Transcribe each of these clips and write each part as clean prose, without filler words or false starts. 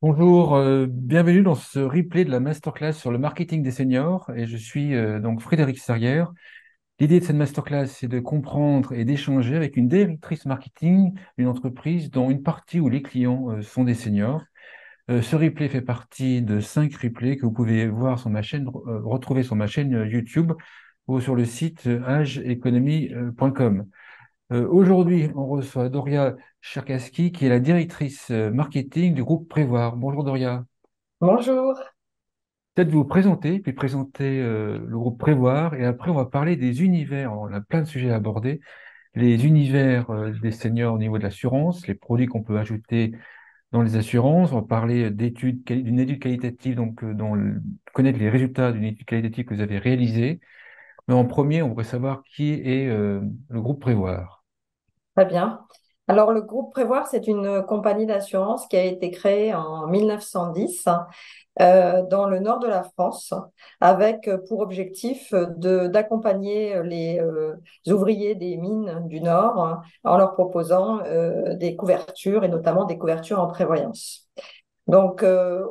Bonjour, bienvenue dans ce replay de la masterclass sur le marketing des seniors et je suis donc Frédéric Serrière. L'idée de cette masterclass, c'est de comprendre et d'échanger avec une directrice marketing d'une entreprise dont une partie où les clients sont des seniors. Ce replay fait partie de 5 replays que vous pouvez voir sur ma chaîne, retrouver sur ma chaîne YouTube ou sur le site ageeconomy.com. Aujourd'hui, on reçoit Doria Cherkaski, qui est la directrice marketing du groupe Prévoir. Bonjour Doria. Bonjour. Peut-être vous présenter, puis présenter le groupe Prévoir, et après on va parler des univers. On a plein de sujets à aborder. Les univers des seniors au niveau de l'assurance, les produits qu'on peut ajouter dans les assurances. On va parler d'une étude qualitative, donc connaître les résultats d'une étude qualitative que vous avez réalisée. Mais en premier, on voudrait savoir qui est le groupe Prévoir. Très bien. Alors, le groupe Prévoir, c'est une compagnie d'assurance qui a été créée en 1910 dans le nord de la France, avec pour objectif d'accompagner les ouvriers des mines du Nord en leur proposant des couvertures et notamment des couvertures en prévoyance. Donc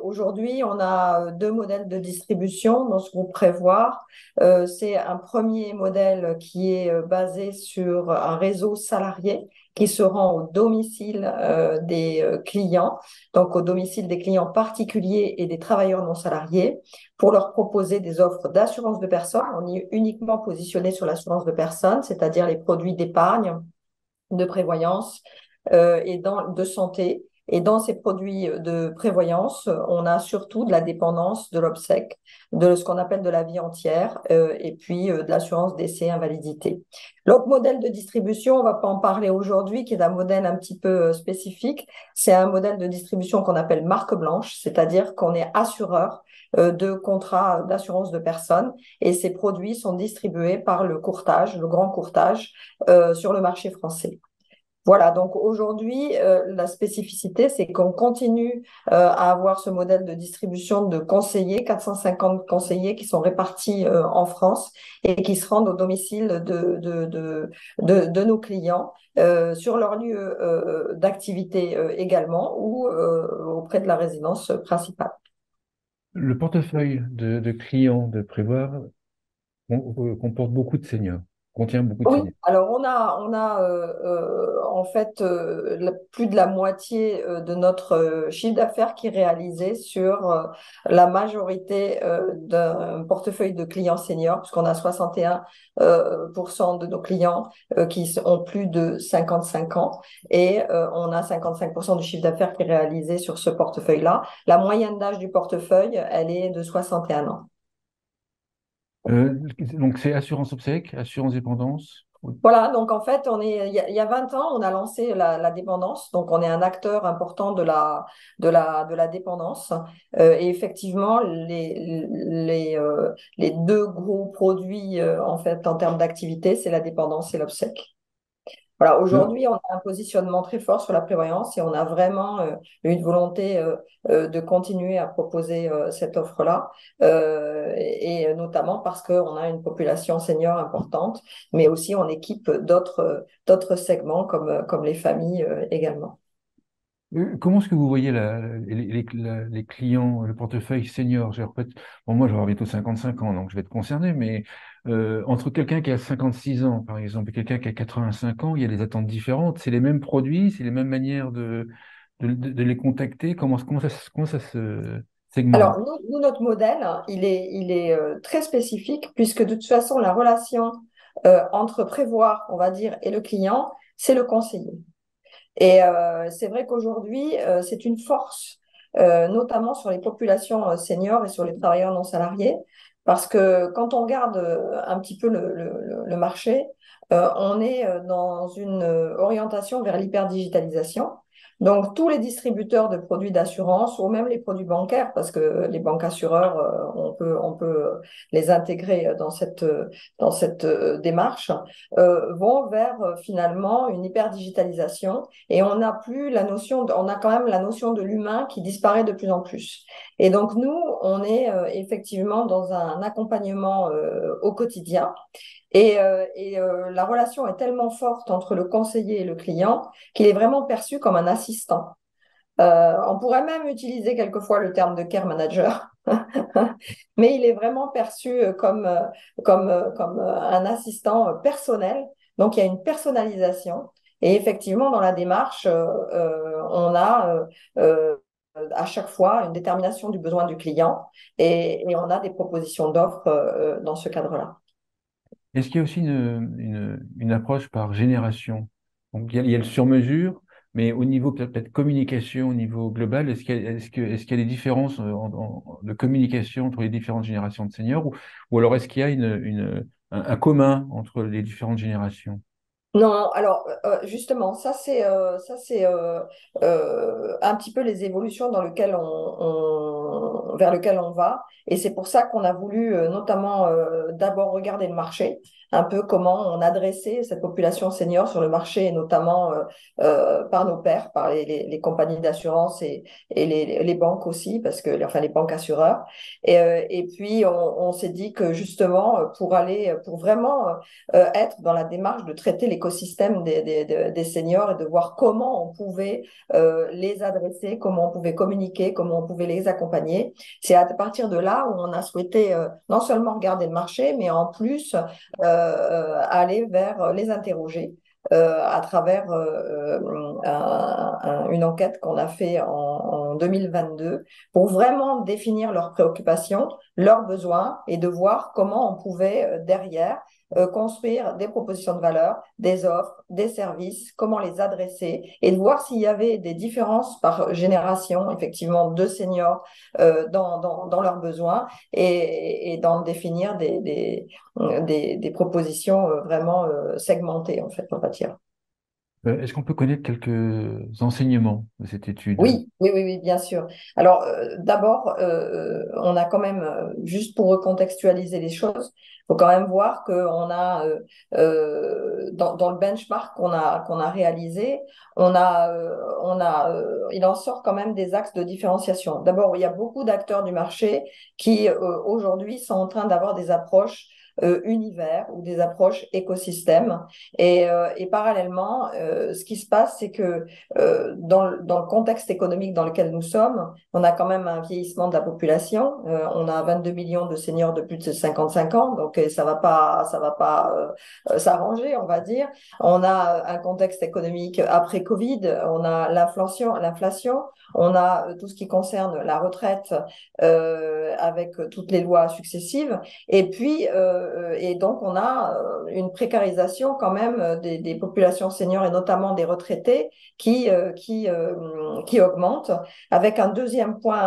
aujourd'hui, on a deux modèles de distribution dans ce groupe Prévoir. C'est un premier modèle qui est basé sur un réseau salarié qui se rend au domicile des clients, donc au domicile des clients particuliers et des travailleurs non salariés, pour leur proposer des offres d'assurance de personnes. On est uniquement positionné sur l'assurance de personnes, c'est-à-dire les produits d'épargne, de prévoyance de santé. Et dans ces produits de prévoyance, on a surtout de la dépendance, de l'obsèque, de ce qu'on appelle de la vie entière, et puis de l'assurance décès, invalidité. L'autre modèle de distribution, on ne va pas en parler aujourd'hui, qui est un modèle un petit peu spécifique. C'est un modèle de distribution qu'on appelle marque blanche, c'est-à-dire qu'on est assureur de contrats d'assurance de personnes et ces produits sont distribués par le courtage, le grand courtage sur le marché français. Voilà, donc aujourd'hui, la spécificité, c'est qu'on continue à avoir ce modèle de distribution de conseillers, 450 conseillers qui sont répartis en France et qui se rendent au domicile de nos clients, sur leur lieu d'activité également ou auprès de la résidence principale. Le portefeuille de clients de Prévoir comporte beaucoup de seniors, contient beaucoup de Oui, seniors. alors on a en fait plus de la moitié de notre chiffre d'affaires qui est réalisé sur la majorité d'un portefeuille de clients seniors, puisqu'on a 61% de nos clients ont plus de 55 ans et on a 55% du chiffre d'affaires qui est réalisé sur ce portefeuille-là. La moyenne d'âge du portefeuille, elle est de 61 ans. Donc c'est assurance obsèque, assurance dépendance. Oui. Voilà, donc en fait, il y a 20 ans, on a lancé la dépendance. Donc, on est un acteur important de la dépendance. Et effectivement, les deux gros produits, en fait, en termes d'activité, c'est la dépendance et l'obsèque. Voilà, Euh, aujourd'hui, on a un positionnement très fort sur la prévoyance et on a vraiment une volonté de continuer à proposer cette offre-là, et notamment parce qu'on a une population senior importante, mais aussi on équipe d'autres segments comme les familles également. Comment est-ce que vous voyez les clients, le portefeuille senior? En fait, bon, moi, je vais avoir bientôt 55 ans, donc je vais être concerné, mais entre quelqu'un qui a 56 ans, par exemple, et quelqu'un qui a 85 ans, il y a des attentes différentes. C'est les mêmes produits, c'est les mêmes manières de les contacter. Comment ça se segmente? Alors, nous, notre modèle, hein, il est très spécifique puisque de toute façon, la relation entre prévoir, on va dire, et le client, c'est le conseiller. Et c'est vrai qu'aujourd'hui, c'est une force, notamment sur les populations seniors et sur les travailleurs non salariés, parce que quand on regarde un petit peu le marché, on est dans une orientation vers l'hyperdigitalisation. Donc, tous les distributeurs de produits d'assurance ou même les produits bancaires, parce que les banques assureurs, on peut les intégrer dans cette démarche, vont vers finalement une hyperdigitalisation et on a quand même la notion de l'humain qui disparaît de plus en plus. Et donc nous, on est effectivement dans un accompagnement au quotidien et la relation est tellement forte entre le conseiller et le client qu'il est vraiment perçu comme un assistant. On pourrait même utiliser quelquefois le terme de care manager, mais il est vraiment perçu comme un assistant personnel. Donc, il y a une personnalisation. Et effectivement, dans la démarche, on a à chaque fois une détermination du besoin du client et on a des propositions d'offres dans ce cadre-là. Est-ce qu'il y a aussi une approche par génération? Donc, il y a le sur-mesure, mais au niveau peut-être communication, au niveau global, est-ce qu'il y a des différences de communication entre les différentes générations de seniors ou alors est-ce qu'il y a un commun entre les différentes générations? Non, alors justement, ça c'est un petit peu les évolutions dans lesquelles vers lesquelles on va, et c'est pour ça qu'on a voulu notamment d'abord regarder le marché, un peu comment on adressait cette population senior sur le marché, et notamment par nos pairs, par les compagnies d'assurance et les banques aussi, parce que enfin les banques assureurs, et puis on s'est dit que justement pour vraiment être dans la démarche de traiter l'écosystème des seniors et de voir comment on pouvait les adresser, comment on pouvait communiquer, comment on pouvait les accompagner. C'est à partir de là où on a souhaité non seulement regarder le marché, mais en plus aller vers les interroger. À travers une enquête qu'on a fait en 2022 pour vraiment définir leurs préoccupations, leurs besoins et de voir comment on pouvait derrière construire des propositions de valeur, des offres, des services, comment les adresser et de voir s'il y avait des différences par génération, effectivement, de seniors dans leurs besoins et d'en définir des propositions vraiment segmentées, en fait, on va dire. Est-ce qu'on peut connaître quelques enseignements de cette étude? Oui, oui, oui, oui, bien sûr. Alors, d'abord, on a quand même, juste pour recontextualiser les choses, il faut quand même voir qu'on a, dans le benchmark qu'on a réalisé, il en sort quand même des axes de différenciation. D'abord, il y a beaucoup d'acteurs du marché qui, aujourd'hui, sont en train d'avoir des approches univers ou des approches écosystèmes. Et parallèlement, ce qui se passe, c'est que dans le contexte économique dans lequel nous sommes, on a quand même un vieillissement de la population. On a 22 millions de seniors de plus de 55 ans, donc ça va pas s'arranger, on va dire. On a un contexte économique après Covid, on a l'inflation, on a tout ce qui concerne la retraite avec toutes les lois successives, et puis et donc on a une précarisation quand même des populations seniors et notamment des retraités qui augmente. Avec un point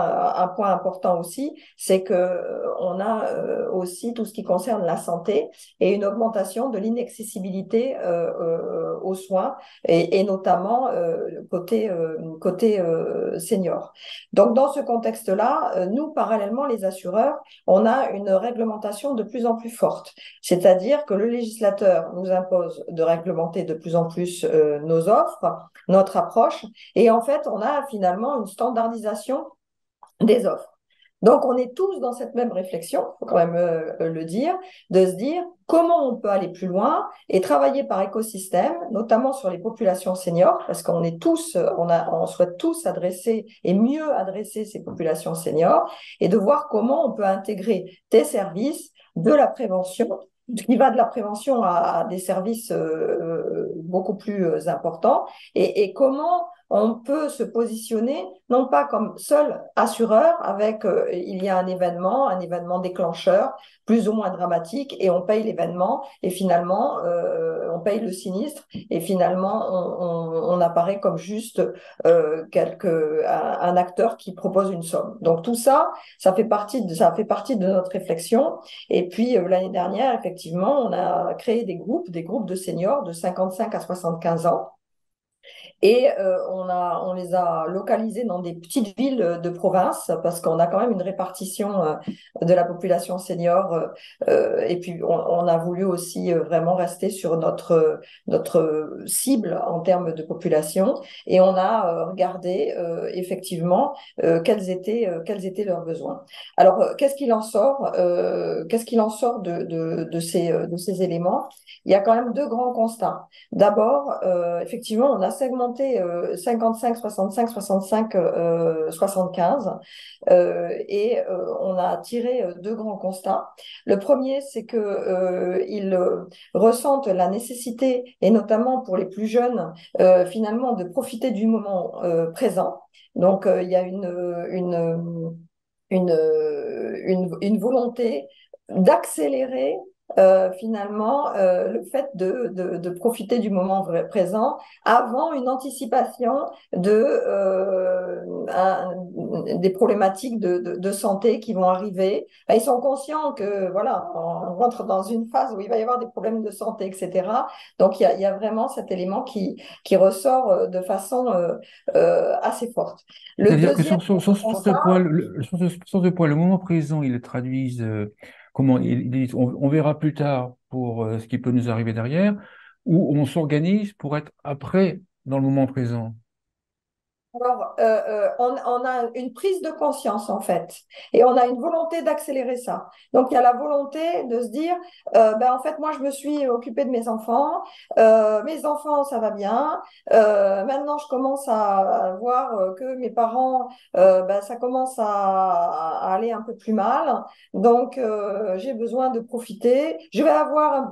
important aussi, c'est que on a aussi tout ce qui concerne la santé et une augmentation de l'inaccessibilité aux soins et notamment côté senior. Donc dans ce contexte-là, nous parallèlement les assureurs, on a une réglementation de plus en plus forte, c'est-à-dire que le législateur nous impose de réglementer de plus en plus nos offres, notre approche. Et en fait, on a finalement une standardisation des offres. Donc, on est tous dans cette même réflexion, il faut quand même le dire, de se dire comment on peut aller plus loin et travailler par écosystème, notamment sur les populations seniors, parce qu'on est tous, on souhaite tous adresser et mieux adresser ces populations seniors, et de voir comment on peut intégrer des services, de la prévention, qui va de la prévention à des services beaucoup plus importants, et comment on peut se positionner non pas comme seul assureur avec il y a un événement déclencheur plus ou moins dramatique et on paye l'événement et finalement on paye le sinistre et finalement on apparaît comme juste un acteur qui propose une somme. Donc tout ça, ça fait partie de notre réflexion. Et puis l'année dernière, effectivement, on a créé des groupes de seniors de 55 à 75 ans et on les a localisés dans des petites villes de province parce qu'on a quand même une répartition de la population senior. Et puis, on a voulu aussi vraiment rester sur notre cible en termes de population. Et on a regardé effectivement quels étaient leurs besoins. Alors, qu'est-ce qu'il en sort de ces éléments? Il y a quand même deux grands constats. D'abord, effectivement, on a segmenté orienté 55, 65, 65, 75 on a tiré deux grands constats. Le premier, c'est que ils ressentent la nécessité, et notamment pour les plus jeunes, finalement, de profiter du moment présent. Donc, il y a une volonté d'accélérer finalement le fait de profiter du moment présent avant une anticipation des problématiques de santé qui vont arriver. Ils sont conscients que voilà, on rentre dans une phase où il va y avoir des problèmes de santé, etc. Donc il y a vraiment cet élément qui ressort de façon assez forte. Le C'est-à-dire que deuxième sur ce constat, point, sur ce point, le moment présent, ils le traduisent comment? Ils disent on verra plus tard pour ce qui peut nous arriver derrière, ou on s'organise pour être après dans le moment présent. alors, on a une prise de conscience en fait, et on a une volonté d'accélérer ça. Donc, il y a la volonté de se dire, ben, en fait, moi, je me suis occupée de mes enfants, ça va bien. Maintenant, je commence à voir que mes parents, ben, ça commence à aller un peu plus mal. Donc, j'ai besoin de profiter. Je vais avoir,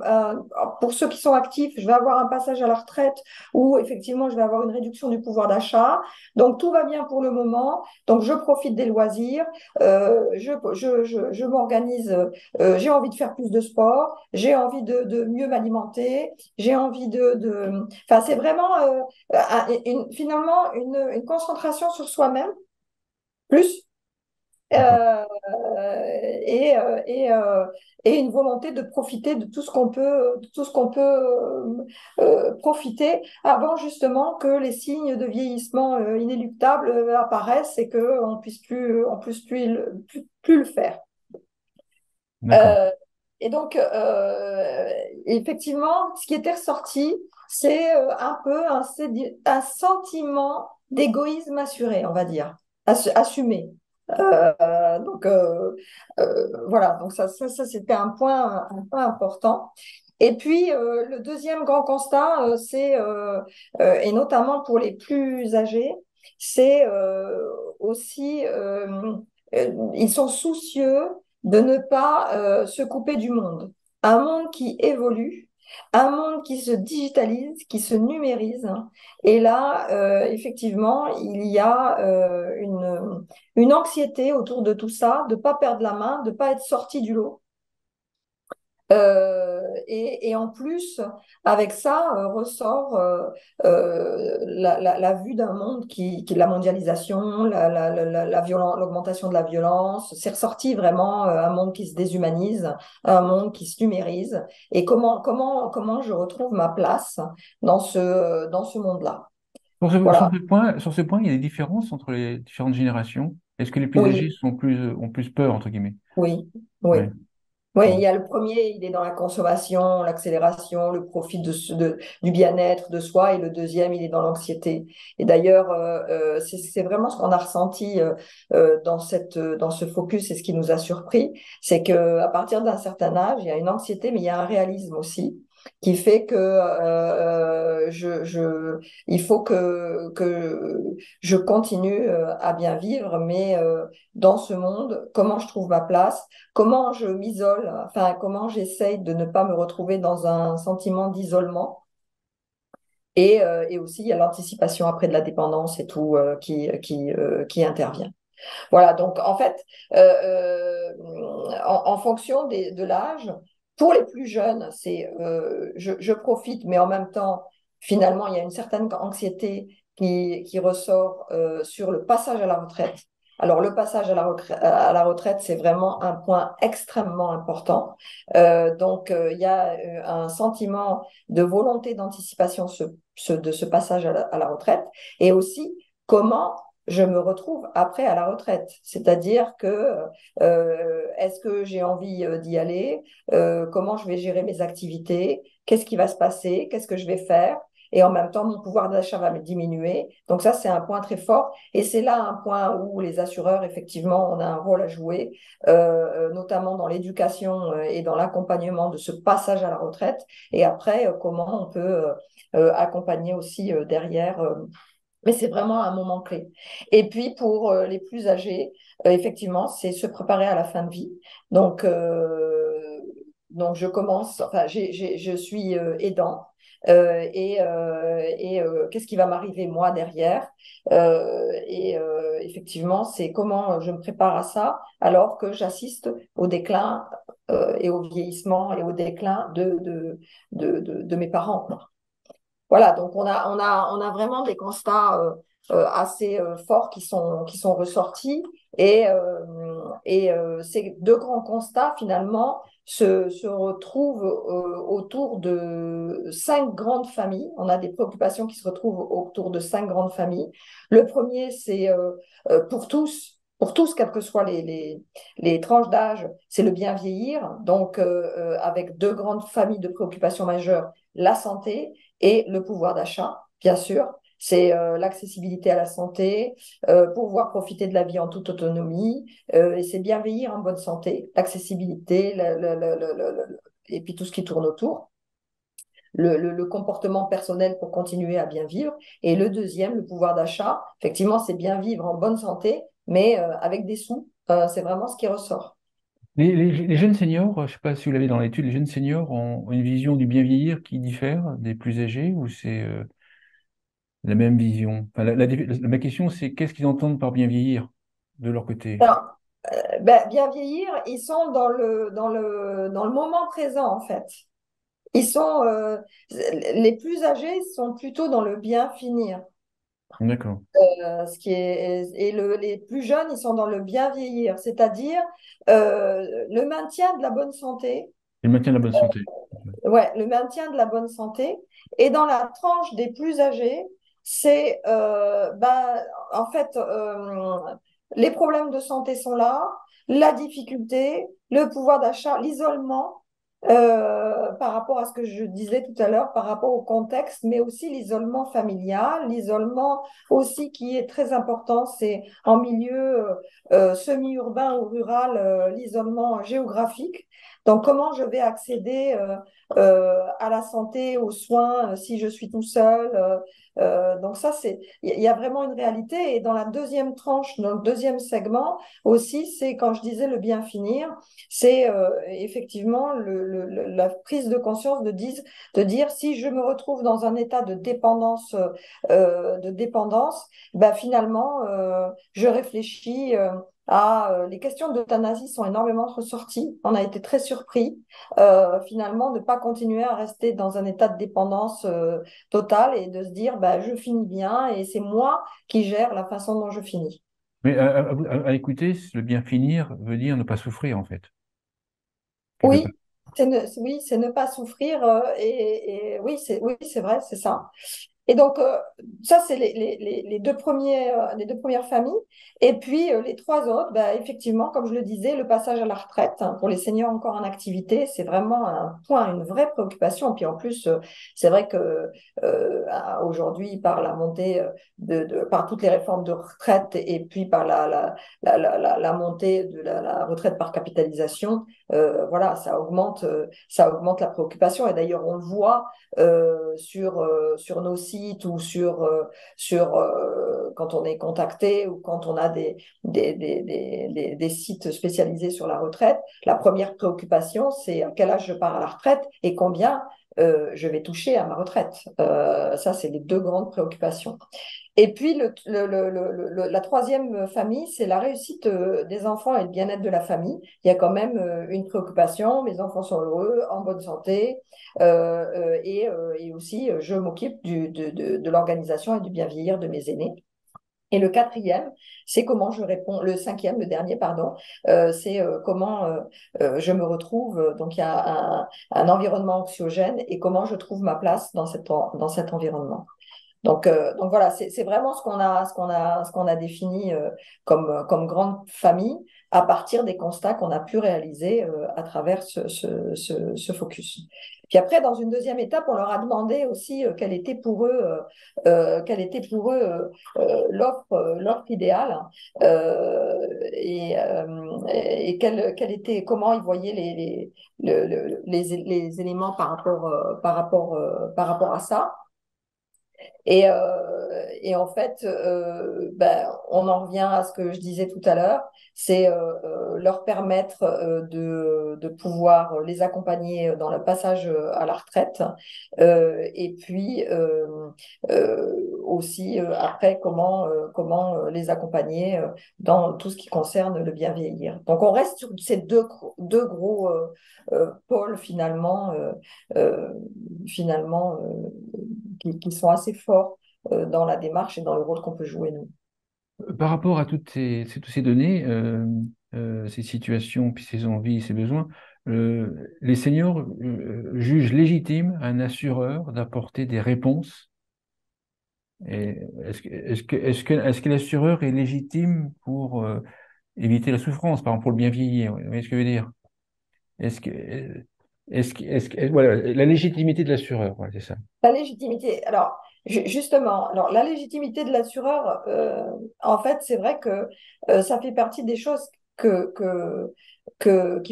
pour ceux qui sont actifs, je vais avoir un passage à la retraite où effectivement, je vais avoir une réduction du pouvoir d'achat. Donc, tout va bien pour le moment. Donc, je profite des loisirs. Je m'organise. J'ai envie de faire plus de sport. J'ai envie de mieux m'alimenter. J'ai envie Enfin, c'est vraiment finalement une concentration sur soi-même plus D'accord. euh, et, euh, et, euh, et une volonté de profiter de tout ce qu'on peut profiter avant justement que les signes de vieillissement inéluctables apparaissent et on puisse plus le faire. D'accord. Euh, et donc, effectivement, ce qui était ressorti, c'est un peu un sentiment d'égoïsme assuré, on va dire, assumé. Donc voilà, donc ça c'était un point important. Et puis le deuxième grand constat, et notamment pour les plus âgés, c'est aussi ils sont soucieux de ne pas se couper du monde. Un monde qui évolue, un monde qui se digitalise, qui se numérise. Et là, effectivement, il y a une anxiété autour de tout ça, de ne pas perdre la main, de ne pas être sorti du lot. Et en plus, avec ça, ressort la vue d'un monde la mondialisation, l'augmentation de la violence. C'est ressorti vraiment un monde qui se déshumanise, un monde qui se numérise. Et comment je retrouve ma place dans ce monde-là. Voilà. Sur ce point, il y a des différences entre les différentes générations. Est-ce que les plus âgés Oui, ont plus peur, entre guillemets? oui, oui. Ouais. Oui, il Bon. y a le premier, il est dans la consommation, l'accélération, le profit du bien-être de soi, et le deuxième, il est dans l'anxiété. Et d'ailleurs, c'est vraiment ce qu'on a ressenti dans ce focus, et ce qui nous a surpris, c'est que à partir d'un certain âge, il y a une anxiété, mais il y a un réalisme aussi qui fait que il faut que je continue à bien vivre, mais dans ce monde, comment je trouve ma place? Comment je m'isole, enfin, comment j'essaye de ne pas me retrouver dans un sentiment d'isolement. Et aussi, il y a l'anticipation après de la dépendance et tout qui intervient. Voilà, donc en fait, en fonction de l'âge, pour les plus jeunes, c'est je profite, mais en même temps, finalement, il y a une certaine anxiété qui ressort sur le passage à la retraite. Alors, le passage à la retraite, c'est vraiment un point extrêmement important. Il y a un sentiment de volonté d'anticipation de ce passage à la retraite, et aussi comment je me retrouve après à la retraite. C'est-à-dire que est-ce que j'ai envie d'y aller? Comment je vais gérer mes activités? Qu'est-ce qui va se passer? Qu'est-ce que je vais faire? et en même temps, mon pouvoir d'achat va me diminuer. Donc ça, c'est un point très fort. Et c'est là un point où les assureurs, effectivement, on a un rôle à jouer, notamment dans l'éducation et dans l'accompagnement de ce passage à la retraite. Et après, comment on peut accompagner aussi derrière. Mais c'est vraiment un moment clé. Et puis pour les plus âgés, effectivement, c'est se préparer à la fin de vie. Donc, donc je commence, enfin, je suis aidant. Qu'est-ce qui va m'arriver moi derrière? Effectivement, c'est comment je me prépare à ça alors que j'assiste au déclin et au vieillissement et au déclin de mes parents, quoi. Voilà, donc on a vraiment des constats assez forts qui sont ressortis. Ces deux grands constats, finalement, se retrouvent autour de cinq grandes familles. On a des préoccupations qui se retrouvent autour de cinq grandes familles. Le premier, c'est pour tous, quelles que soient les tranches d'âge, c'est le bien vieillir. Donc, avec deux grandes familles de préoccupations majeures, la santé et le pouvoir d'achat, bien sûr. C'est l'accessibilité à la santé, pouvoir profiter de la vie en toute autonomie, et c'est bien vieillir en bonne santé, l'accessibilité, et puis tout ce qui tourne autour, le comportement personnel pour continuer à bien vivre. Et le deuxième, le pouvoir d'achat, effectivement, c'est bien vivre en bonne santé, mais avec des sous, c'est vraiment ce qui ressort. Les jeunes seniors, je ne sais pas si vous l'avez dans l'étude, les jeunes seniors ont une vision du bien vieillir qui diffère des plus âgés ou c'est la même vision? Enfin, ma question, c'est qu'est-ce qu'ils entendent par bien vieillir de leur côté? Alors, ben, bien vieillir, ils sont dans le moment présent, en fait. Ils sont, les plus âgés sont plutôt dans le bien finir. D'accord. Les plus jeunes, ils sont dans le bien vieillir, c'est-à-dire le maintien de la bonne santé. Et le maintien de la bonne santé. Ouais, le maintien de la bonne santé. Et dans la tranche des plus âgés, c'est en fait les problèmes de santé sont là, la difficulté, le pouvoir d'achat, l'isolement par rapport à ce que je disais tout à l'heure, par rapport au contexte, mais aussi l'isolement familial, l'isolement aussi qui est très important, c'est en milieu semi-urbain ou rural, l'isolement géographique. Donc, comment je vais accéder à la santé, aux soins, si je suis tout seul. Donc ça, il y a vraiment une réalité. Et dans la deuxième tranche, dans le deuxième segment aussi, c'est quand je disais le bien finir, c'est effectivement la prise de conscience de dire si je me retrouve dans un état de dépendance, ben finalement, je réfléchis. Les questions d'euthanasie sont énormément ressorties. On a été très surpris finalement, de ne pas continuer à rester dans un état de dépendance totale et de se dire, bah, je finis bien et c'est moi qui gère la façon dont je finis. Mais à écouter, le bien finir veut dire ne pas souffrir, en fait, quelque part. Oui, oui, c'est ne pas souffrir et oui, oui, c'est vrai, c'est ça. Et donc, ça, c'est les deux premières familles. Et puis, les trois autres, bah, effectivement, comme je le disais, le passage à la retraite hein, pour les seniors encore en activité, c'est vraiment un point, une vraie préoccupation. Puis en plus, c'est vrai que aujourd'hui, par la montée par toutes les réformes de retraite et puis par la montée de la retraite par capitalisation, voilà, ça augmente la préoccupation. Et d'ailleurs, on le voit sur nos sites ou quand on est contacté ou quand on a des sites spécialisés sur la retraite, la première préoccupation, c'est à quel âge je pars à la retraite et combien je vais toucher à ma retraite. Ça, c'est les deux grandes préoccupations. Et puis, la troisième famille, c'est la réussite des enfants et le bien-être de la famille. Il y a quand même une préoccupation, mes enfants sont heureux, en bonne santé, et aussi je m'occupe de l'organisation et du bien vieillir de mes aînés. Et le quatrième, c'est comment je réponds, le cinquième, le dernier, pardon, c'est comment je me retrouve, donc il y a un environnement anxiogène et comment je trouve ma place dans cet environnement. Donc voilà, c'est vraiment ce qu'on a défini comme grande famille à partir des constats qu'on a pu réaliser à travers ce focus. Puis après, dans une deuxième étape, on leur a demandé aussi quelle était pour eux l'offre idéale et comment ils voyaient les éléments par rapport à ça. Et en fait, on en revient à ce que je disais tout à l'heure, c'est leur permettre de pouvoir les accompagner dans le passage à la retraite, et puis aussi après comment les accompagner dans tout ce qui concerne le bien vieillir. Donc on reste sur ces deux gros pôles euh, finalement qui sont assez forts dans la démarche et dans le rôle qu'on peut jouer, nous. Par rapport à toutes ces données, ces situations, puis ces envies, ces besoins, les seniors jugent légitime un assureur d'apporter des réponses. Et est-ce que l'assureur est légitime pour éviter la souffrance, par exemple pour le bien vieillir? Vous voyez ce que je veux dire? Est-ce que, voilà, la légitimité de l'assureur, voilà, c'est ça. La légitimité, alors justement, alors la légitimité de l'assureur, en fait, c'est vrai que ça fait partie des choses qu'il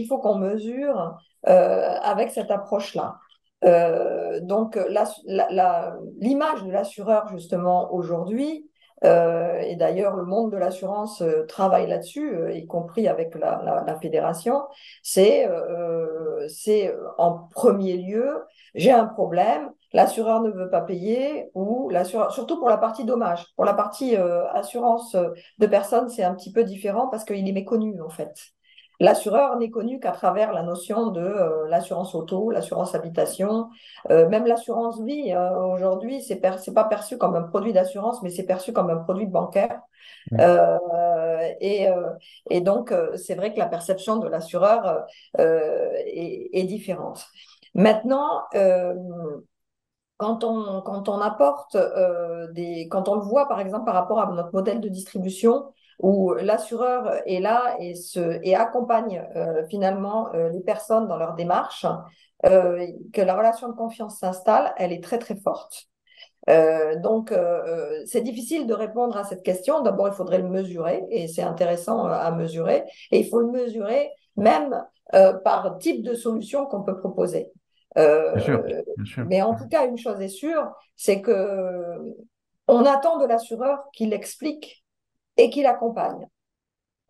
faut qu'on mesure avec cette approche-là. Donc, l'image de l'assureur, justement, aujourd'hui, et d'ailleurs, le monde de l'assurance travaille là-dessus, y compris avec la fédération, c'est en premier lieu, j'ai un problème, l'assureur ne veut pas payer, ou l'assureur, surtout pour la partie dommage. Pour la partie assurance de personnes, c'est un petit peu différent parce qu'il est méconnu, en fait. L'assureur n'est connu qu'à travers la notion de l'assurance auto, l'assurance habitation, même l'assurance vie. Aujourd'hui, c'est pas perçu comme un produit d'assurance, mais c'est perçu comme un produit bancaire. Mm. Euh, et, euh, et donc, c'est vrai que la perception de l'assureur est différente. Maintenant, quand on apporte quand on le voit par exemple par rapport à notre modèle de distribution où l'assureur est là et accompagne finalement les personnes dans leur démarche, que la relation de confiance s'installe, elle est très très forte. Donc, c'est difficile de répondre à cette question. D'abord, il faudrait le mesurer et c'est intéressant à mesurer. Et il faut le mesurer même par type de solution qu'on peut proposer. Bien sûr, Euh, bien sûr. mais en tout cas, une chose est sûre, c'est que on attend de l'assureur qu'il explique et qu'il accompagne.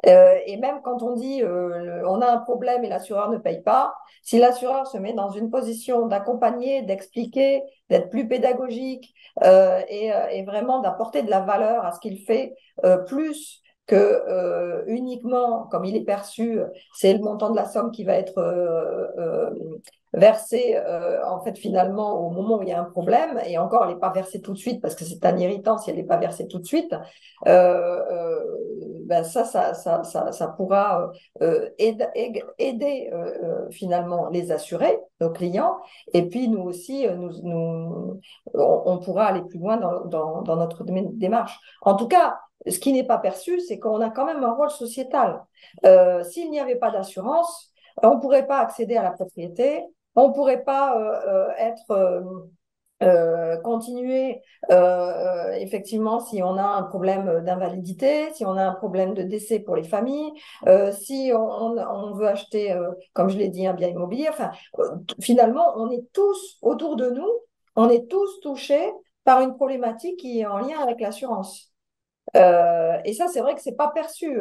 Et même quand on dit on a un problème et l'assureur ne paye pas, si l'assureur se met dans une position d'accompagner, d'expliquer, d'être plus pédagogique et vraiment d'apporter de la valeur à ce qu'il fait, plus que uniquement, comme il est perçu, c'est le montant de la somme qui va être versée en fait finalement au moment où il y a un problème, et encore elle n'est pas versée tout de suite parce que c'est un irritant si elle n'est pas versée tout de suite. Ben ça pourra aider finalement les assurés, nos clients, et puis nous aussi, on pourra aller plus loin dans notre démarche. En tout cas, ce qui n'est pas perçu, c'est qu'on a quand même un rôle sociétal. S'il n'y avait pas d'assurance, on ne pourrait pas accéder à la propriété, on ne pourrait pas être continuer effectivement si on a un problème d'invalidité, si on a un problème de décès pour les familles, si on veut acheter, comme je l'ai dit, un bien immobilier. Enfin, finalement, on est tous autour de nous, on est tous touchés par une problématique qui est en lien avec l'assurance. Et ça, c'est vrai que c'est pas perçu,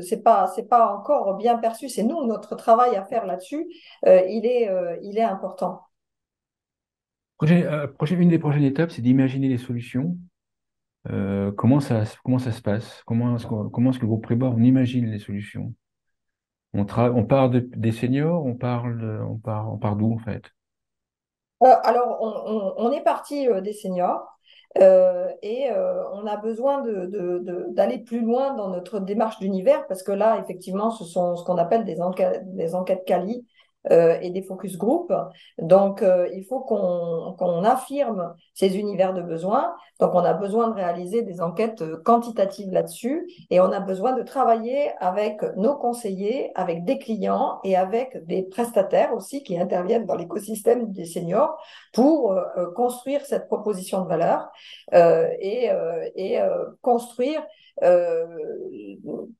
c'est pas encore bien perçu. C'est nous, notre travail à faire là-dessus, il est important. Une des prochaines étapes, c'est d'imaginer les solutions. Comment ça se passe? Comment est-ce que le groupe Préboire, on imagine les solutions? On part des seniors, on part d'où en fait? Alors, on est parti des seniors et on a besoin d'aller plus loin dans notre démarche d'univers parce que là, effectivement, ce sont ce qu'on appelle des enquêtes quali. et des focus group. Donc, il faut qu'on affirme ces univers de besoins. Donc, on a besoin de réaliser des enquêtes quantitatives là-dessus et on a besoin de travailler avec nos conseillers, avec des clients et avec des prestataires aussi qui interviennent dans l'écosystème des seniors pour construire cette proposition de valeur et construire euh,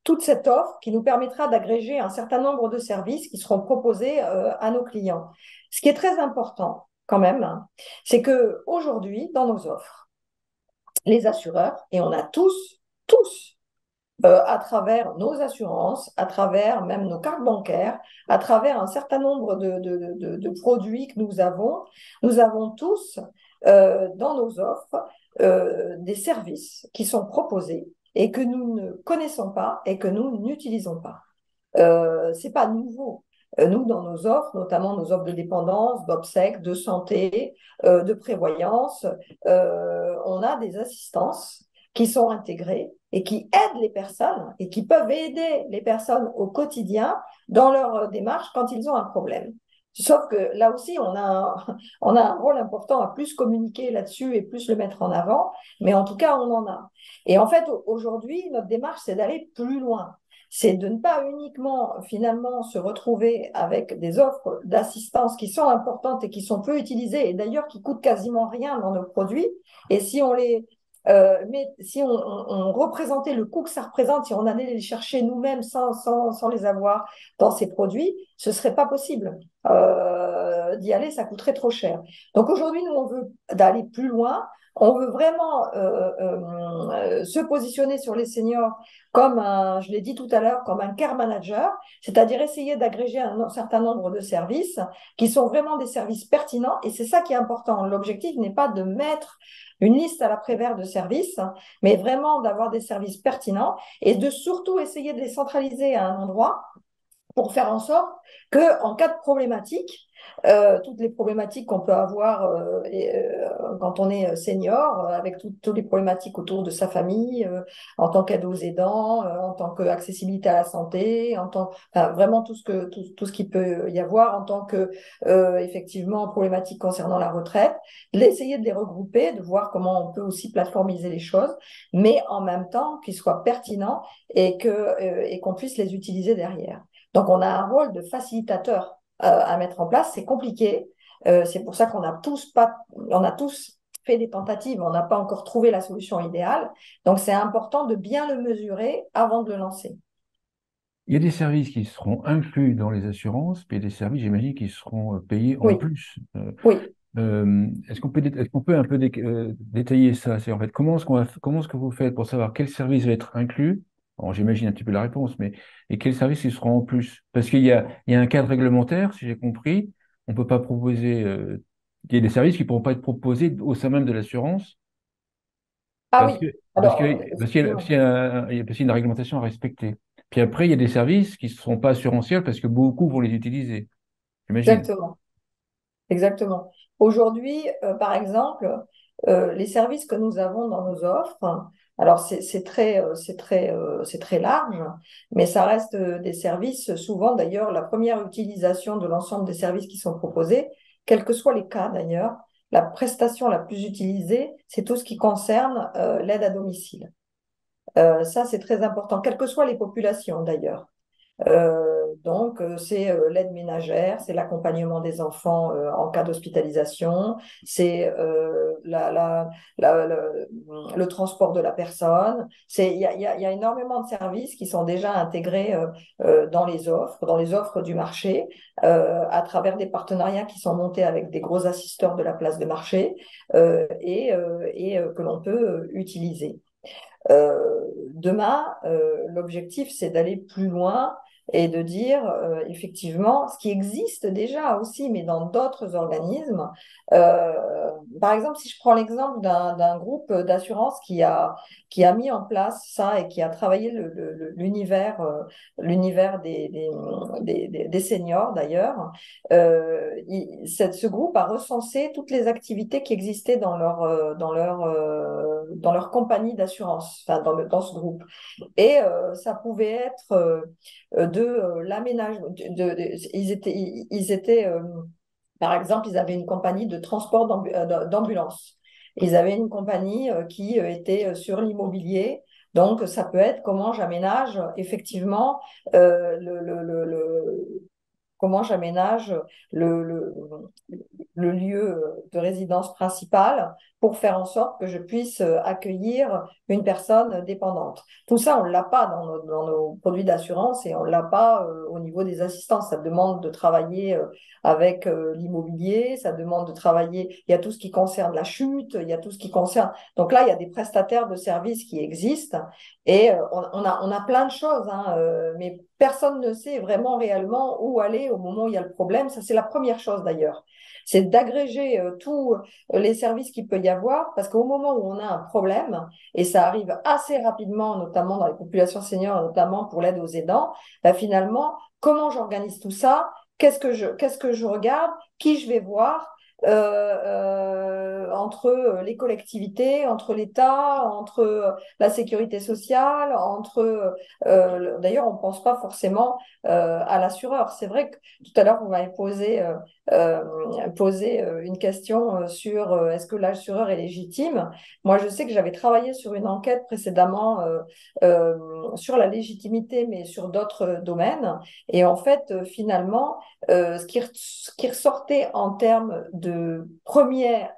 toute cette offre qui nous permettra d'agréger un certain nombre de services qui seront proposés à nos clients. Ce qui est très important quand même, hein, c'est que aujourd'hui, dans nos offres, les assureurs, et on a tous, à travers nos assurances, à travers même nos cartes bancaires, à travers un certain nombre de produits que nous avons tous dans nos offres des services qui sont proposés et que nous ne connaissons pas et que nous n'utilisons pas. C'est pas nouveau. Nous, dans nos offres, notamment nos offres de dépendance, d'obsèques, de santé, de prévoyance, on a des assistances qui sont intégrées et qui aident les personnes et qui peuvent aider les personnes au quotidien dans leur démarche quand ils ont un problème. Sauf que là aussi, on a un rôle important à plus communiquer là-dessus et plus le mettre en avant, mais en tout cas, on en a. Et en fait, aujourd'hui, notre démarche, c'est d'aller plus loin. C'est de ne pas uniquement finalement se retrouver avec des offres d'assistance qui sont importantes et qui sont peu utilisées et d'ailleurs qui coûtent quasiment rien dans nos produits. Et si on les mais si on représentait le coût que ça représente, si on allait les chercher nous-mêmes sans les avoir dans ces produits, ce serait pas possible. D'y aller, ça coûterait trop cher. Donc aujourd'hui, nous, on veut d'aller plus loin. On veut vraiment se positionner sur les seniors comme un, je l'ai dit tout à l'heure, comme un care manager, c'est-à-dire essayer d'agréger un certain nombre de services qui sont vraiment des services pertinents. Et c'est ça qui est important. L'objectif n'est pas de mettre une liste à la Prévert de services, mais vraiment d'avoir des services pertinents et de surtout essayer de les centraliser à un endroit pour faire en sorte que, en cas de problématique, toutes les problématiques qu'on peut avoir quand on est senior, avec toutes les problématiques autour de sa famille, en tant qu'aide aux aidants, en tant qu'accessibilité à la santé, enfin, vraiment tout ce qu'il peut y avoir en tant que effectivement problématiques concernant la retraite, d'essayer de les regrouper, de voir comment on peut aussi plateformiser les choses, mais en même temps qu'ils soient pertinents et qu'on puisse les utiliser derrière. Donc, on a un rôle de facilitateur à mettre en place. C'est compliqué. C'est pour ça on a tous fait des tentatives. On n'a pas encore trouvé la solution idéale. Donc, c'est important de bien le mesurer avant de le lancer. Il y a des services qui seront inclus dans les assurances, puis il y a des services, j'imagine, qui seront payés en Oui, plus. oui. Est-ce qu'on peut un peu détailler ça? C'est en fait comment est-ce que vous faites pour savoir quel service va être inclus? Bon, j'imagine un petit peu la réponse, mais et quels services ils seront en plus? Parce il y a un cadre réglementaire, si j'ai compris. On peut pas proposer. Il y a des services qui pourront pas être proposés au sein même de l'assurance Ah parce oui. que Alors, parce qu'il y a, parce qu'il y a une réglementation à respecter. Puis après, il y a des services qui ne seront pas assurantiels parce que beaucoup vont les utiliser. J'imagine. exactement. Exactement. Aujourd'hui, par exemple, les services que nous avons dans nos offres, alors c'est très large, mais ça reste des services, souvent d'ailleurs, la première utilisation de l'ensemble des services qui sont proposés, quels que soient les cas d'ailleurs, la prestation la plus utilisée, c'est tout ce qui concerne l'aide à domicile. Ça, c'est très important, quelles que soient les populations d'ailleurs. C'est l'aide ménagère, c'est l'accompagnement des enfants en cas d'hospitalisation, c'est le transport de la personne. Il y a énormément de services qui sont déjà intégrés dans les offres du marché, à travers des partenariats qui sont montés avec des gros assisteurs de la place de marché que l'on peut utiliser. Demain, l'objectif, c'est d'aller plus loin et de dire effectivement ce qui existe déjà aussi, mais dans d'autres organismes. Par exemple, si je prends l'exemple d'un groupe d'assurance qui a mis en place ça et qui a travaillé l'univers des seniors d'ailleurs, ce groupe a recensé toutes les activités qui existaient dans leur compagnie d'assurance, enfin dans ce groupe. Et ça pouvait être l'aménagement. Ils étaient par exemple, ils avaient une compagnie de transport d'ambulance. Ils avaient une compagnie qui était sur l'immobilier. Donc, ça peut être comment j'aménage effectivement comment j'aménage le, le, le lieu de résidence principale pour faire en sorte que je puisse accueillir une personne dépendante. Tout ça, on ne l'a pas dans nos produits d'assurance et on ne l'a pas au niveau des assistances. Ça demande de travailler avec l'immobilier, ça demande de travailler, il y a tout ce qui concerne la chute, il y a tout ce qui concerne... Donc là, il y a des prestataires de services qui existent et on a plein de choses, hein, mais personne ne sait vraiment réellement où aller au moment où il y a le problème. Ça, c'est la première chose d'ailleurs. C'est d'agréger tous les services qu'il peut y avoir, parce qu'au moment où on a un problème, et ça arrive assez rapidement, notamment dans les populations seniors, notamment pour l'aide aux aidants, bah, finalement, comment j'organise tout ça? Qu'est-ce que je regarde? Qui je vais voir? Entre les collectivités, entre l'État, entre la sécurité sociale, d'ailleurs, on ne pense pas forcément à l'assureur. C'est vrai que tout à l'heure, vous m'avez posé une question sur est-ce que l'assureur est légitime. Moi, je sais que j'avais travaillé sur une enquête précédemment sur la légitimité, mais sur d'autres domaines. Et en fait, finalement, ce qui ressortait en termes de première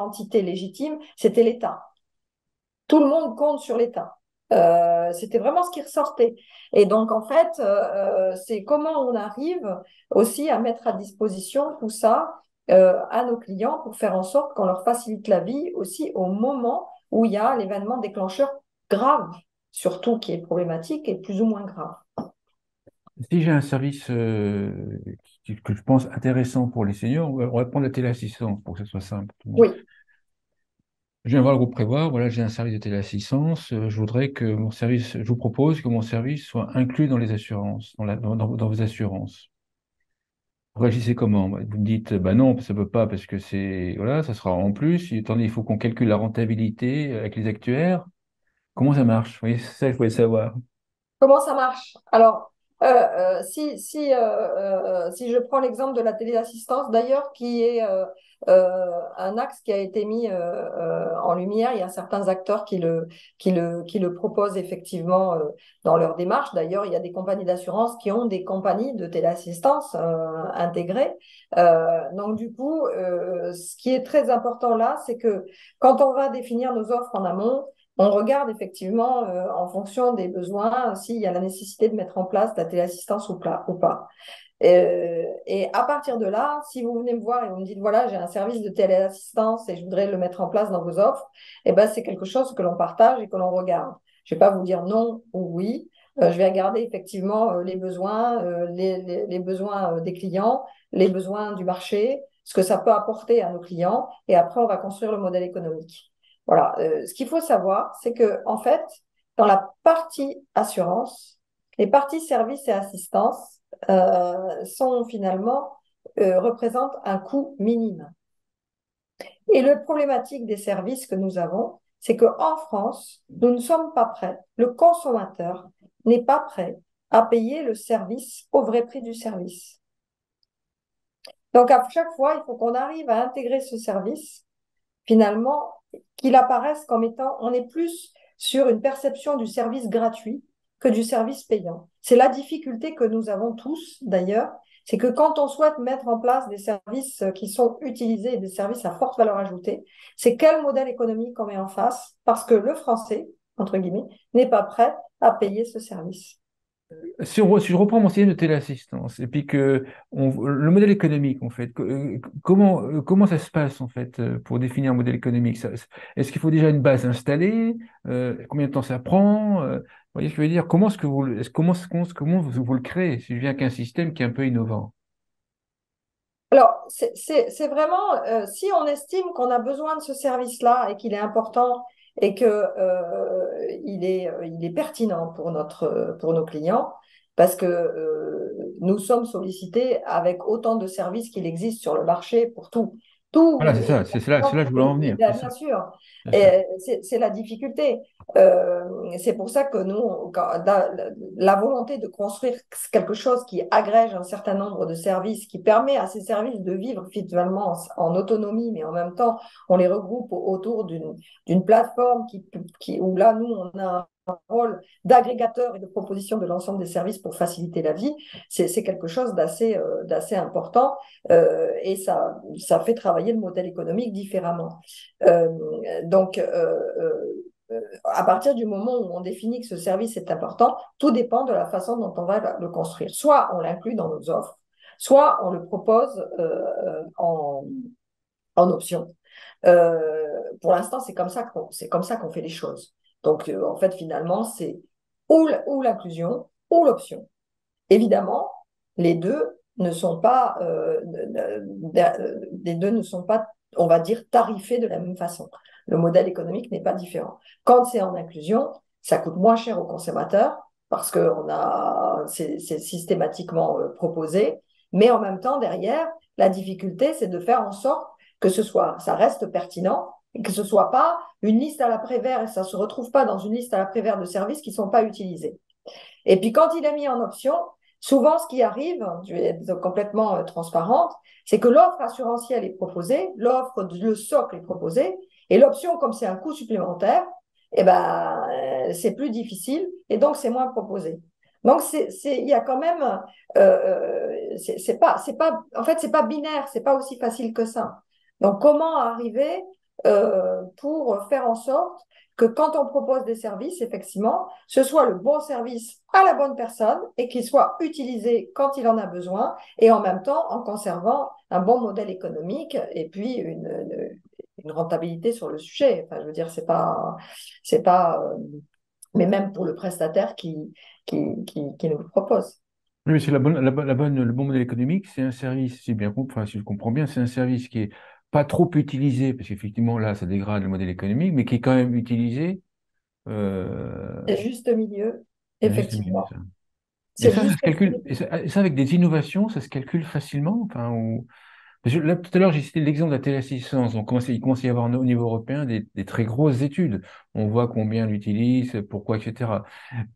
entité légitime, c'était l'État. Tout le monde compte sur l'État. C'était vraiment ce qui ressortait. Et donc, en fait, c'est comment on arrive aussi à mettre à disposition tout ça à nos clients pour faire en sorte qu'on leur facilite la vie aussi au moment où il y a l'événement déclencheur grave, surtout qui est problématique et plus ou moins grave. Si j'ai un service que je pense intéressant pour les seniors, on va prendre la téléassistance pour que ce soit simple pour tout le monde. Oui. Je viens voir le groupe Prévoir, voilà, j'ai un service de téléassistance. Je voudrais que mon service, je vous propose que mon service soit inclus dans les assurances, dans vos assurances. Vous réagissez comment? Vous me dites, bah non, ça ne peut pas parce que c'est, voilà, ça sera en plus. Attendez, il faut qu'on calcule la rentabilité avec les actuaires. Comment ça marche? Vous voyez, c'est ça que je voulais savoir. Comment ça marche? Alors, si je prends l'exemple de la téléassistance, d'ailleurs, qui est un axe qui a été mis en lumière, il y a certains acteurs qui le proposent effectivement dans leur démarche. D'ailleurs, il y a des compagnies d'assurance qui ont des compagnies de téléassistance intégrées. Donc, du coup, ce qui est très important là, c'est que quand on va définir nos offres en amont, on regarde effectivement en fonction des besoins s'il y a la nécessité de mettre en place la téléassistance ou pas. Et à partir de là, si vous venez me voir et vous me dites, voilà, j'ai un service de téléassistance et je voudrais le mettre en place dans vos offres, eh ben, c'est quelque chose que l'on partage et que l'on regarde. Je ne vais pas vous dire non ou oui. Je vais regarder effectivement les besoins, les besoins des clients, les besoins du marché, ce que ça peut apporter à nos clients, et après, on va construire le modèle économique. Voilà. Ce qu'il faut savoir, c'est que, en fait, dans la partie assurance, les parties services et assistance sont finalement représentent un coût minime. Et le problématique des services que nous avons, c'est qu'en France, nous ne sommes pas prêts. Le consommateur n'est pas prêt à payer le service au vrai prix du service. Donc, à chaque fois, il faut qu'on arrive à intégrer ce service finalement, qu'il apparaisse comme étant, on est plus sur une perception du service gratuit que du service payant. C'est la difficulté que nous avons tous, d'ailleurs, c'est que quand on souhaite mettre en place des services qui sont utilisés, des services à forte valeur ajoutée, c'est quel modèle économique on met en face, parce que le français, entre guillemets, n'est pas prêt à payer ce service. Si je reprends mon système de téléassistance, et puis le modèle économique, en fait, comment ça se passe, en fait, pour définir un modèle économique? Est-ce qu'il faut déjà une base installée? Combien de temps ça prend? Vous voyez ce que je veux dire? Comment est-ce que vous, comment vous le créez si je viens qu'un système qui est un peu innovant? Alors, c'est vraiment, si on estime qu'on a besoin de ce service-là et qu'il est important et que il est pertinent pour nos clients, parce que nous sommes sollicités avec autant de services qu'il existe sur le marché pour tout. Tout, Voilà, c'est ça, c'est là que je voulais en venir. C'est bien ça, sûr, c'est ça. et c'est la difficulté. C'est pour ça que nous, la volonté de construire quelque chose qui agrège un certain nombre de services, qui permet à ces services de vivre finalement en autonomie, mais en même temps, on les regroupe autour d'une plateforme où là, nous, on a un rôle d'agrégateur et de proposition de l'ensemble des services pour faciliter la vie. C'est quelque chose d'assez important et ça fait travailler le modèle économique différemment. Euh, donc, à partir du moment où on définit que ce service est important, tout dépend de la façon dont on va le construire. Soit on l'inclut dans nos offres, soit on le propose en option. Pour l'instant, c'est comme ça qu'on fait les choses. Donc, en fait, finalement, c'est ou l'inclusion ou l'option. Évidemment, les deux ne sont pas, les deux ne sont pas, on va dire, tarifés de la même façon. Le modèle économique n'est pas différent. Quand c'est en inclusion, ça coûte moins cher aux consommateurs parce que c'est systématiquement proposé, mais en même temps, derrière, la difficulté, c'est de faire en sorte que ça reste pertinent et que ce soit pas une liste à l'après-vert et ça se retrouve pas dans une liste à l'après-vert de services qui sont pas utilisés. Et puis quand il est mis en option, souvent ce qui arrive, je vais être complètement transparente, c'est que l'offre assurantielle est proposée, le socle est proposé, et l'option, comme c'est un coût supplémentaire, eh ben, c'est plus difficile et donc c'est moins proposé. Donc il y a quand même, en fait c'est pas binaire, c'est pas aussi facile que ça. Donc comment arriver pour faire en sorte que quand on propose des services, effectivement, ce soit le bon service à la bonne personne et qu'il soit utilisé quand il en a besoin et en même temps en conservant un bon modèle économique et puis une rentabilité sur le sujet. Enfin, je veux dire, c'est pas, mais même pour le prestataire qui nous le propose. Oui, mais c'est le bon modèle économique, c'est un service, si bien compris, enfin, si je comprends bien, c'est un service qui est pas trop utilisé, parce qu'effectivement, là, ça dégrade le modèle économique, mais qui est quand même utilisé, C'est juste milieu, c'est juste milieu, effectivement. ça. Et C'est ça juste se calcule, et ça, avec des innovations, ça se calcule facilement, enfin, parce que là, tout à l'heure, j'ai cité l'exemple de la téléassistance. Il commence à y avoir au niveau européen des très grosses études. On voit combien on l'utilise, pourquoi, etc.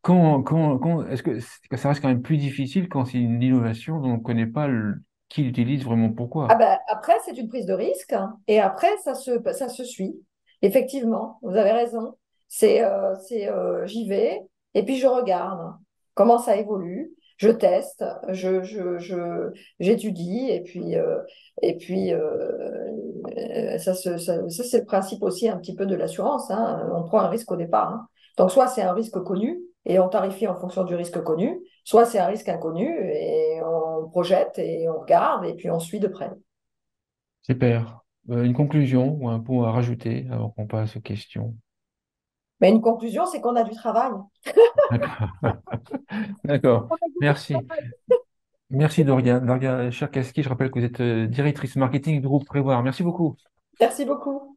Est-ce que ça reste quand même plus difficile quand c'est une innovation dont on ne connaît pas qui l'utilise vraiment Ah pourquoi? ben, après, c'est une prise de risque hein, et après, ça se suit. Effectivement, vous avez raison. J'y vais et puis je regarde comment ça évolue. Je teste, j'étudie et puis ça, c'est le principe aussi un petit peu de l'assurance. Hein. On prend un risque au départ. Hein. Donc, soit c'est un risque connu et on tarifie en fonction du risque connu, soit c'est un risque inconnu et on projette et on regarde et puis on suit de près. Super. Une conclusion ou un point à rajouter avant qu'on passe aux questions. Mais une conclusion, c'est qu'on a du travail. D'accord. D'accord. On a beaucoup de Merci. travail. Merci Doria. Doria Cherkaski, je rappelle que vous êtes directrice marketing du groupe Prévoir. Merci beaucoup. Merci beaucoup.